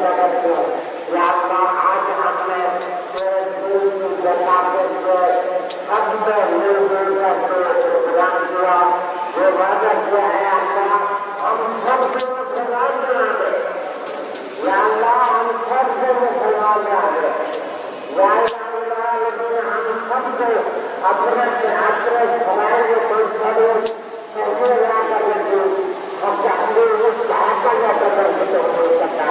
मदद दो। या अल्लाह आज हमने तेरे दिल की जन्नत से सब में मिलजुल कर प्रोग्राम किया, जो वादा किया है अल्लाह हम सबको मुसलमान बना दे। या अल्लाह हम सबको मुसलमान बना दे। या अल्लाह लेकिन हम सबको अपने आश्रय बनाएंगे कोई करो कहने ना कर दो और चाहते उस चाहता या कर तो हो सकता